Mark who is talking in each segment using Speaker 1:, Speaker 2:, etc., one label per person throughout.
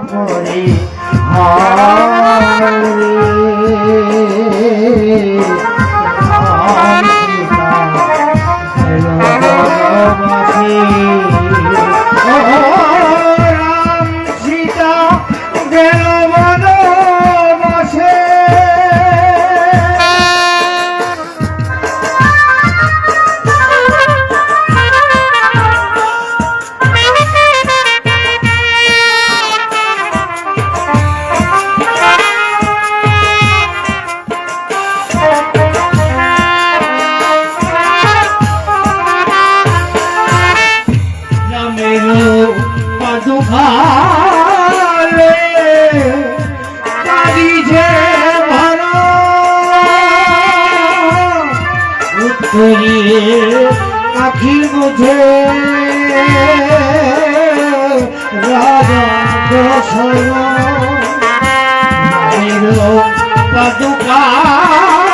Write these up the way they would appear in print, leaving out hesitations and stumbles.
Speaker 1: মরি হারি আখি মুঝে রাজা পাদুকালে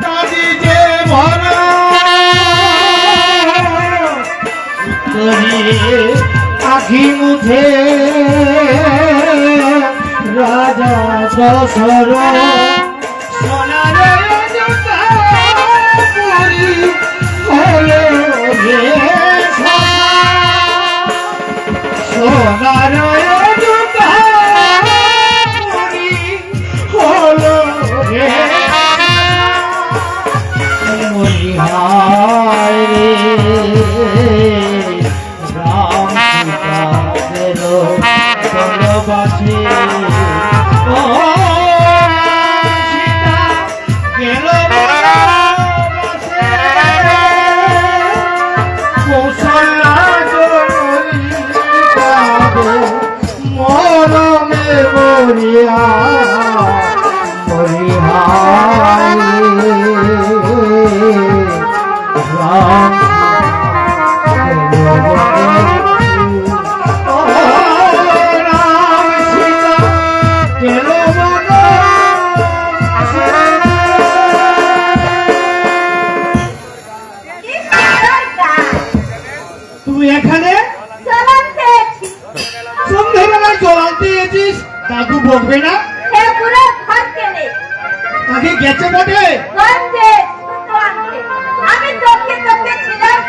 Speaker 1: কাদি যে ভরা আখি মুঝে রাজা দশরথ দাদু বকবে না? পুরো ঘর কেনে আগে গেছে বটে আমি তোকে তোকে ছিলাম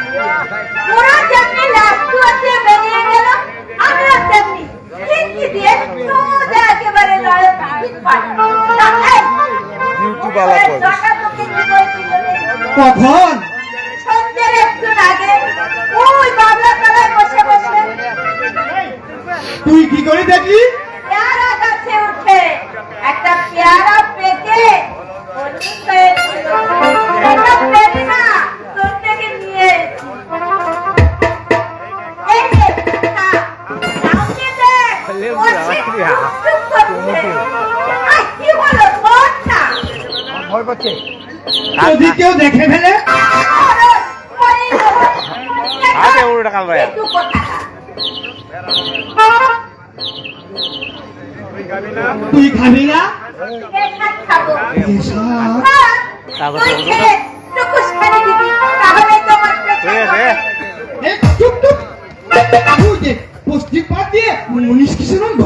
Speaker 1: পুরো যেমনি লাস্টু আছে বেরিয়ে গেল আমরা তেমনি কিন্তু দিয়ে সোজা একেবারে লড়ে কখন সন্ধ্যের একটু আগে ওই বাবলা তলায় বসে বসে তুই কি করে দেখলি? পেয়ারা গাছে উঠে একটা পেয়ারা পেকে নিয়ে যদি কেউ দেখে ফেলে তুই খাবি না?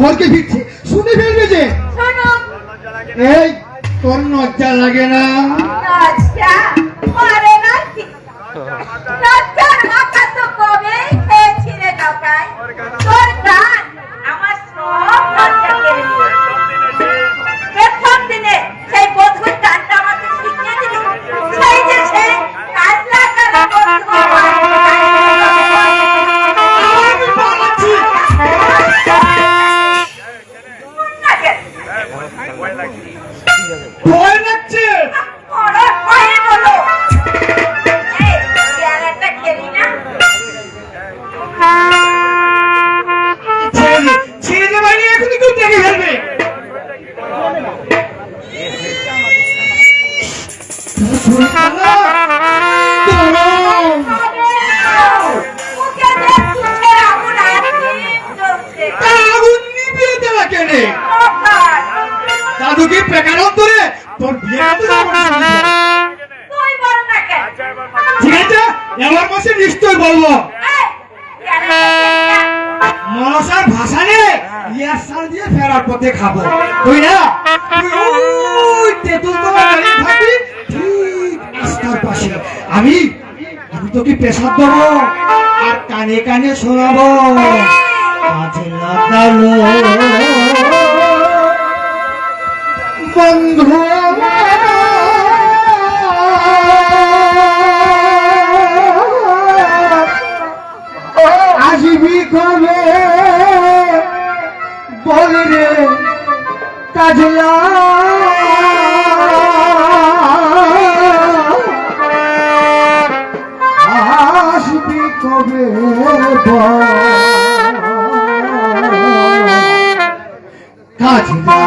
Speaker 1: ঘরকে ফিরছি শুনে ফেলবে যে এই তোর লজ্জা লাগে না?
Speaker 2: পেঁয়াজ চাল দিয়ে ফেরার পথে খাবো। তুই না তেঁতুল তলা দাঁড়িয়ে থাকবি ঠিক রাস্তার পাশে। আমি আমি তোকে পেশাব দেবো আর কানে কানে শোনাবো। কাজে লাগালো বন্ধু আসবি কবে বল রে কাজলা আসবি কবে কাজলা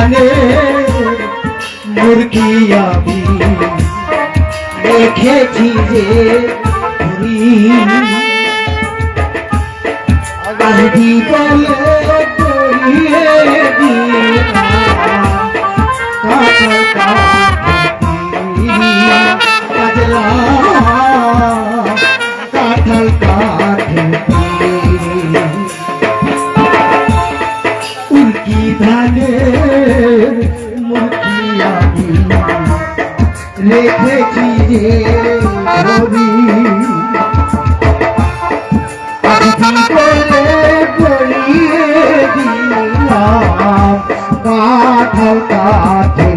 Speaker 2: গেল মুরগি আমি দেখেছি যে আসবি বলে করিয়ে কাজলা কাঁঠাল কাঠে উল্কি ধানের মুরগি আমি রেখেছি যে ছবি বলে গড়িয়ে দিলাম কাঁঠাল কাঠে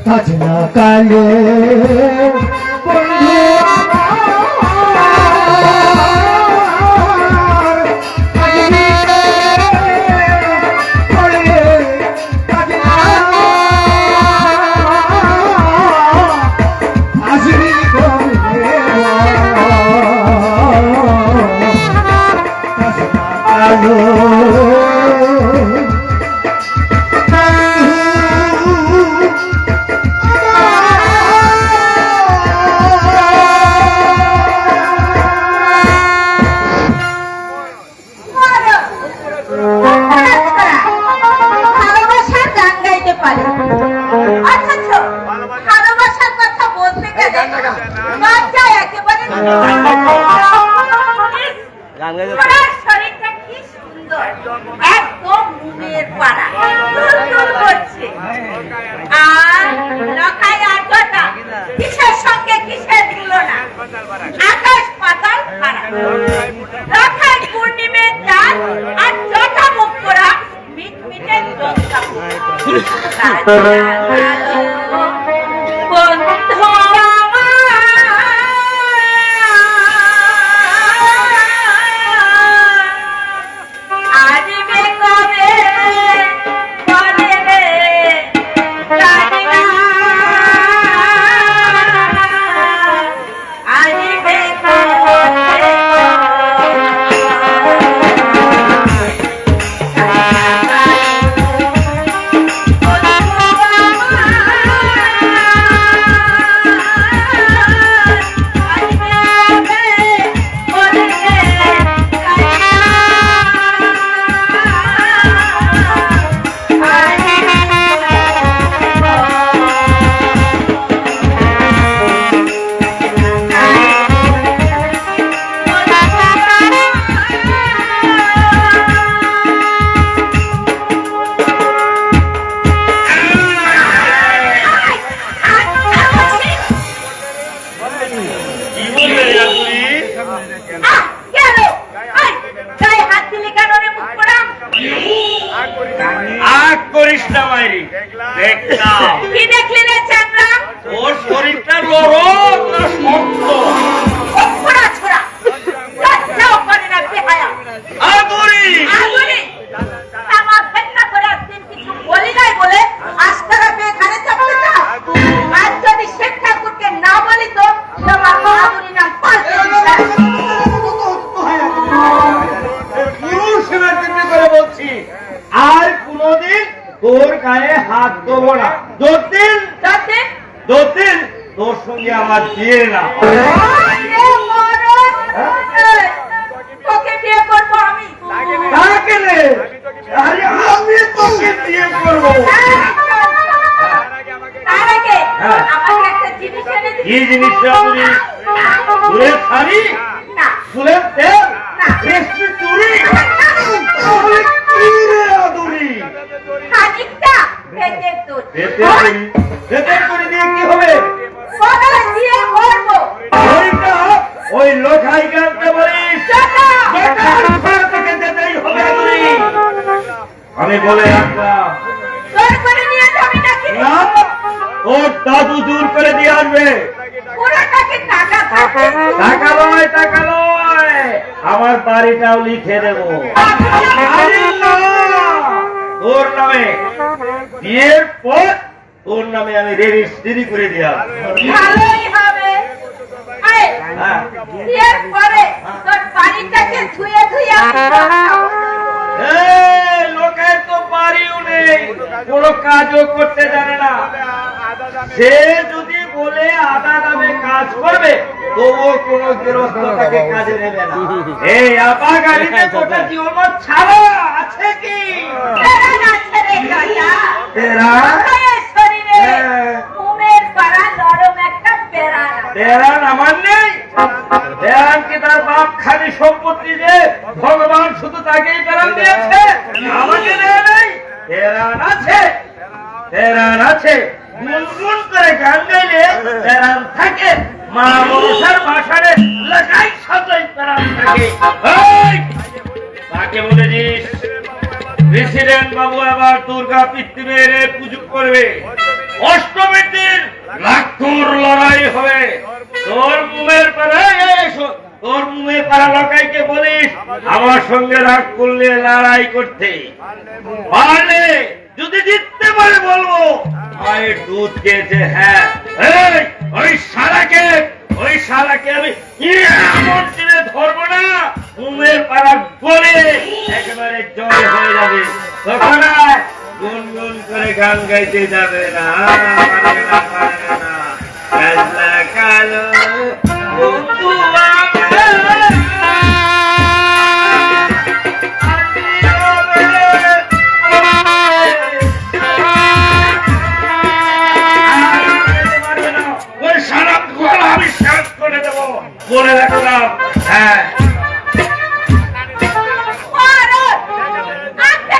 Speaker 2: কাজলা কালো বন্ধু
Speaker 1: ভালোবাসার গান গাইতে পারে, অথচ ভালোবাসার কথা বলতে গেলে লজ্জায় একেবারে ওনার শরীরটা কি সুন্দর, একদম মুমের পাড়া দুলদুল করছে। আর লখাই আর্দ্রতা, কিসের সঙ্গে কিসের তুলনা, আকাশ পাতাল ফারাক। লখাই পূর্ণিমের চাঁদ আর জটা মুখ করা মিটমিটে দশটা বন্ধু আসবে কবে বলে রে জানি না, আসবে কবে কি দেখলি রে চাকরা?
Speaker 3: ওর শরীরটা নরম না শক্ত?
Speaker 1: ছোড়া ছোড়া লজ্জাও করে না বেহায়া।
Speaker 3: আদুরি
Speaker 1: আগুনি আমার ফেন্না করে একদিন কিছু বলি নাই বলে আস্তারা পেয়ে এখানে চাপতে চাও। আর যদি শেখ ঠাকুরকে না বলি তো তোমার আগুনি নাম পাল্টে দিবে।
Speaker 3: পুরুষ হিসেবে করে বলছি, আর কোনদিন তোর গায়ে হাত দেবো না। যতদিন তোর সঙ্গে আমার বিয়ে না
Speaker 1: তোকে বিয়ে করবো আমি।
Speaker 3: তাকে নে, আরে আমি তোকে বিয়ে করবো।
Speaker 1: তার আগে আমাকে একটা জিনিস এনে দিবি।
Speaker 3: কি জিনিস তুমি? ফুলের শাড়ি,
Speaker 1: না
Speaker 3: ফুলের তেল,
Speaker 1: না।
Speaker 3: রেশমি চুড়ি? তাহলে কি রে আদুরি?
Speaker 1: খানিকটা ভেজে দুধ
Speaker 3: বেতের করে দিয়ে কি হবে?
Speaker 1: বদলে দিয়ে করবো।
Speaker 3: ওইটা ওই লোখাই গানতে বলিস। থেকে যেতেই হবে আদুরি। আমি বলে রাখলাম,
Speaker 1: তোর করে নিয়ে যাবি নাকি?
Speaker 3: না, ওর দাদু দূর করে দিয়ে আসবে।
Speaker 1: পুরোটাকে টাকা থাকে।
Speaker 3: টাকা নয়, আমার বাড়িটাও লিখে দেবো। আরে না, তোর নামে বিয়ের পর তোর নামে আমি রেজিস্ট্রি করে দিয়ে আসবো।
Speaker 1: ভালোই হবে। আয়,
Speaker 3: হ্যাঁ।
Speaker 1: বিয়ের পরে তোর বাড়িটাকে ধুয়ে ধুয়ে আমি বসাবো।
Speaker 3: এই লোকের তো বাড়িও নেই, কোনো কাজও করতে জানে না। সে যদি বলে আধা দামে কাজ করবে, তবুও কোনো গৃহস্থ তাকে কাজে নেবে না। এই আপা গাড়িতে কোটা জীবন ছাড়া আছে কি?
Speaker 1: বেড়ান আছে রে কাকা।
Speaker 3: তেরা
Speaker 1: মায়ের শরীরে
Speaker 3: হ্যাঁ।
Speaker 1: ঘুমের পাড়া নরম একটা বেড়ান আছে।
Speaker 3: তেরান আমার নেই। তেরান কি তার বাপ খালি সম্পত্তি যে ভগবান শুধু তাকেই তেরান দিয়েছে, আমাকে দেয় নাই? তেরান আছে। গুনগুন করে গান গাইলে তেরান থাকে। মা মনসার বাসারে লাগাই সাজাই তেরান থাকে। এই, তাকে বলেছিস প্রেসিডেন্ট বাবু আবার দুর্গা পিতৃমের পুজো করবে। অষ্টমীর দিন লাখর লড়াই হবে। তোর মুমের পাড়ায় তোর মুমের পাড়া লোকাইকে বলিস আমার সঙ্গে রাগ করলে লড়াই করতে পারলে যদি জিততে পারে বলবো মায়ের দুধ খেয়েছে। হ্যাঁ ওই শালাকে আমি এমন দিনে ধরবো না, মুমের পাড়া বলে একেবারে জয় হয়ে যাবে। তখন আর গুনগুন করে গান গাইতে যাবে না, পারবে না, পারবে না। কাজলা কালো বন্ধু বলে রাখলাম। হ্যাঁ
Speaker 1: একটা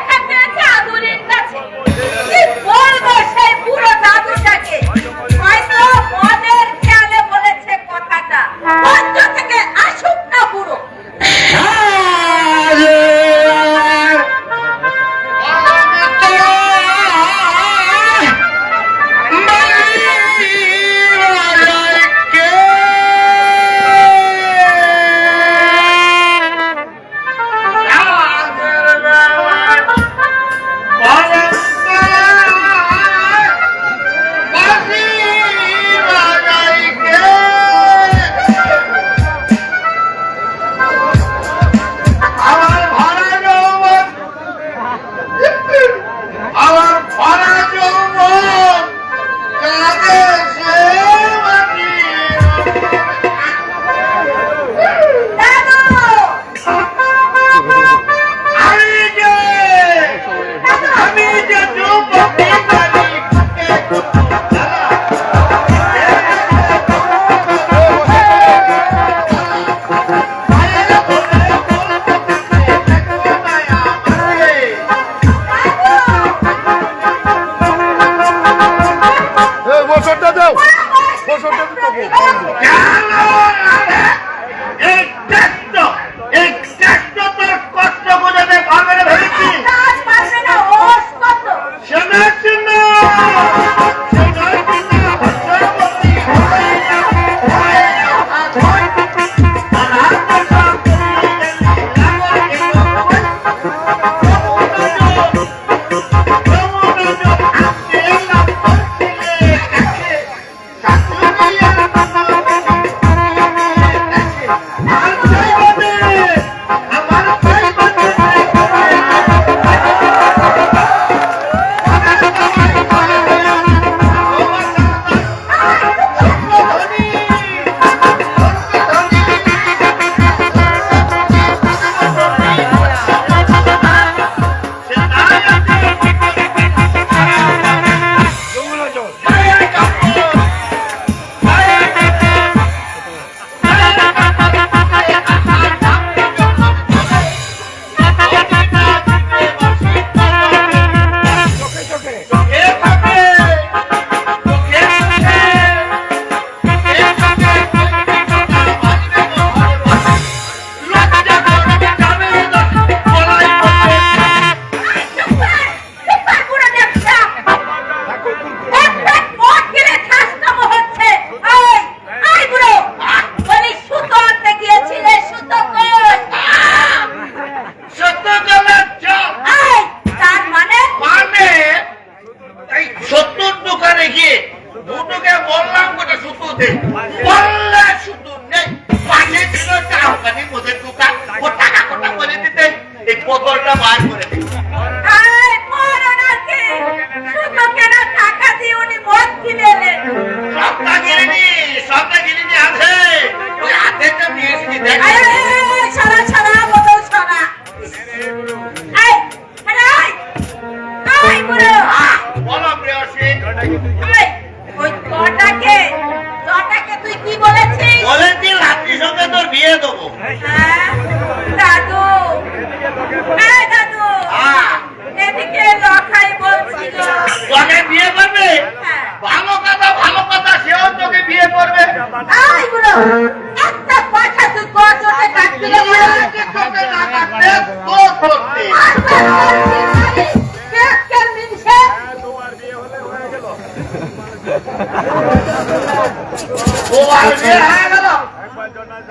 Speaker 3: ও আর বিয়ে হয়ে গেল,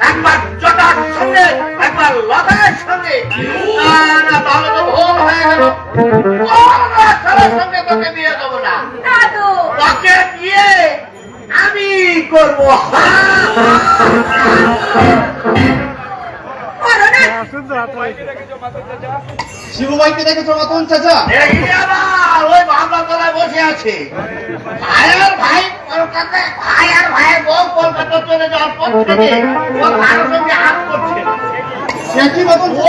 Speaker 3: একবার জটার সঙ্গে একবার লতার সঙ্গে, না তাহলে তো ভুল হয়ে গেল। ছেলের সঙ্গে তোকে বিয়ে দেবো না,
Speaker 1: দাদু
Speaker 3: তোকে বিয়ে আমি করবো।
Speaker 1: করো না।
Speaker 2: শিবু ভাইকে দেখেছো মাতন চাচা?
Speaker 3: এই আবার ওই বাংলা তলায় বসে আছে। ভাই আর ভাই কলকাতায়, ভাই আর ভাইয়ের বউ কলকাতা চলে যাওয়ার পর থেকে ও কারোর সঙ্গে হাত করছে না।
Speaker 2: সে কি মাতন
Speaker 3: ও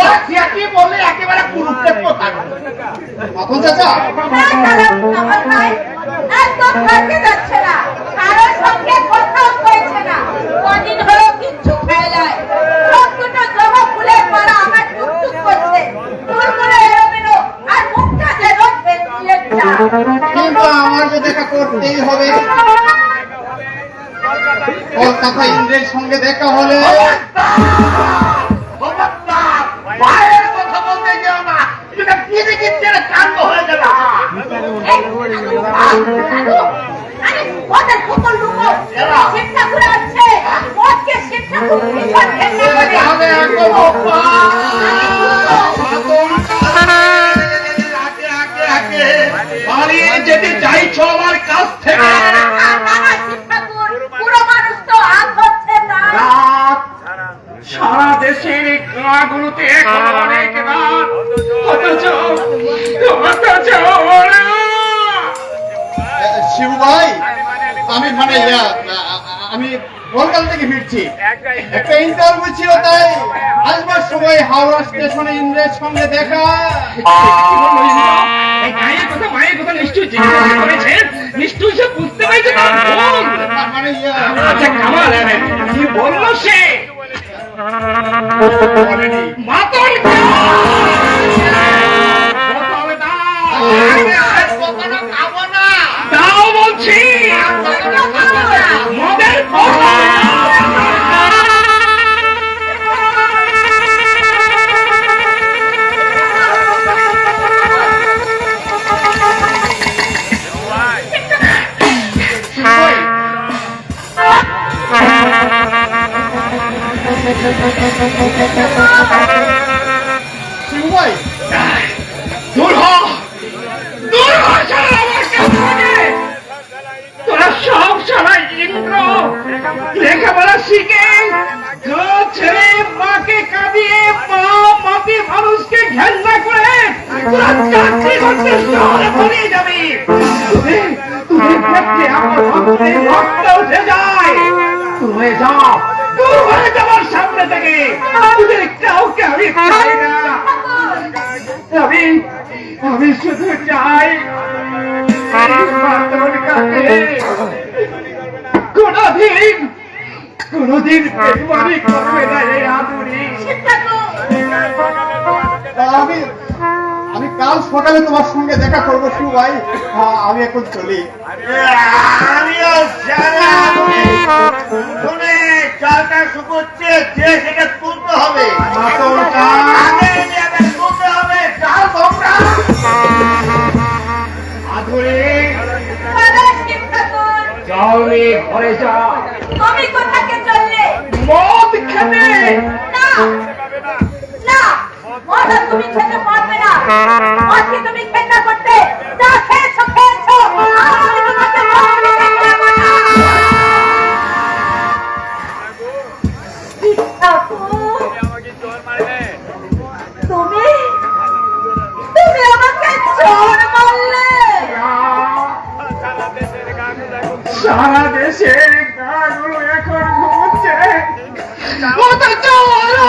Speaker 3: কি বললে একেবারে কুরুক্ষেত্র থাকে।
Speaker 2: মাতন চাচা?
Speaker 1: না দাদা, আমার ভাই একদম থাকতে যাচ্ছে না, কারোর সঙ্গে কথাও কইছে না। কদিন হলো কিচ্ছু খায় নাই, সব দুটো জবা ফুলের মালা আমার টুকটুক করছে, চুলগুলো এলোমেলো, আর মুখটা যেন পেট্রোলের চা।
Speaker 2: কিন্তু আমার যে দেখা করতেই হবে। কলকাতা ইন্দ্রের সঙ্গে দেখা হলে
Speaker 3: ভাইয়ের কথা বলতে গেও না, এটা কিনে কিনতে কাণ্ড হয়ে যাবে।
Speaker 1: আরে ওদের পুতুল লুকো, শিব ঠাকুর আছে, ওকে শিব ঠাকুর ভীষণ ঘেন্না করে।
Speaker 3: তাহলে এখন পালিয়ে যেতে চাইছো আমার কাছ থেকে?
Speaker 1: বাবা শিব ঠাকুর, পুরো মানুষ তো আগ হচ্ছে না।
Speaker 3: রাত সারা দেশের গাঁগুলোতে এখন অনেক রাত, অথচ ওরা
Speaker 2: শিবু ভাই, আমি মানে আমি কলকাতা থেকে ফিরছি, একটা ইন্টারভিউ ছিল, তাই আসবার সময় হাওড়া স্টেশনে ইন্দ্রের সঙ্গে দেখা।
Speaker 3: এই গায়ের কথা মায়ের কথা নিশ্চয়ই জিজ্ঞাসা করেছেন, নিশ্চয়ই সে বুঝতে পেরেছে না।
Speaker 2: মানে
Speaker 3: আচ্ছা কামাল, কি বললো সে? মাতন দাও বলছি, মদের
Speaker 2: শিবু ভাই,
Speaker 3: দূর হ, দূর হ শালা আমার কাছ থেকে। তোরা সব শালা ইন্দ্র, লেখাপড়া শিখে ছেড়ে মাকে কাঁদিয়ে মা মাকে মানুষকে ঘেন্না করে তোরা চাকরি করতে শহরে পালিয়ে যাবি। তোদের দেখতে আমার অন্তরে রক্ত উঠে যায়। দূর হয়ে যাও, দূর হয়ে যাওয়ার সামনে থেকে। তোদের কাউকে আমি চাই না। আমি শুধু চাই কোনদিন বেইমানি করবে না এই আদুরি।
Speaker 1: শিব ঠাকুর,
Speaker 2: আমি আমি কাল সকালে তোমার সঙ্গে দেখা করবো শিবু ভাই। আমি এখন চলি।
Speaker 3: আমিও সারা শুনে চালটা শুকোচ্ছে, যে সেটা তুলতে হবে। আগে যাবে তুলতে হবে, চাল তোমরা আদুরি
Speaker 1: বাবা শিব ঠাকুর,
Speaker 3: যাওনি, ঘরে যা।
Speaker 1: তুমি কোথাকে চললে?
Speaker 3: মদ খেতে
Speaker 1: না না, মদ আর তুমি খেতে পারবে না। মদকে তুমি ঘেন্না করতে, যা খেয়েছো খেয়েছো, আমি তোমাকে মদকে দেখাবো না। শিব ঠাকুর, তুমি তুমি আমাকে চোর বললে?
Speaker 3: সারা দেশের গাগুলো এখন ঘুমোচ্ছে, অথচ ওরা